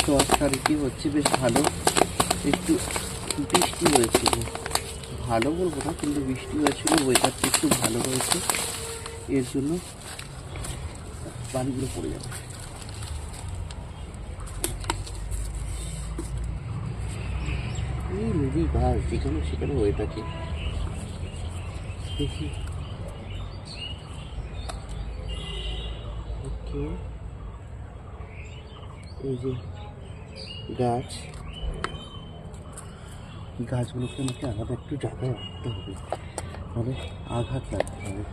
10 তারিখে হচ্ছে বেশ ভালো একটু বৃষ্টি হয়েছিল, ভালো বলবো না কিন্তু বৃষ্টি হয়েছিল, ওয়েদারটা একটু ভালো হয়েছে, এর জন্য বাড়িগুলো পড়ে যাবে। এই নদী গাছ যেখানে সেখানে হয়ে থাকে, দেখি এই যে গাছ, গাছগুলোকে আমাকে আলাদা একটু জায়গায় রাখতে হবে, মানে আঘাত লাগতে হবে।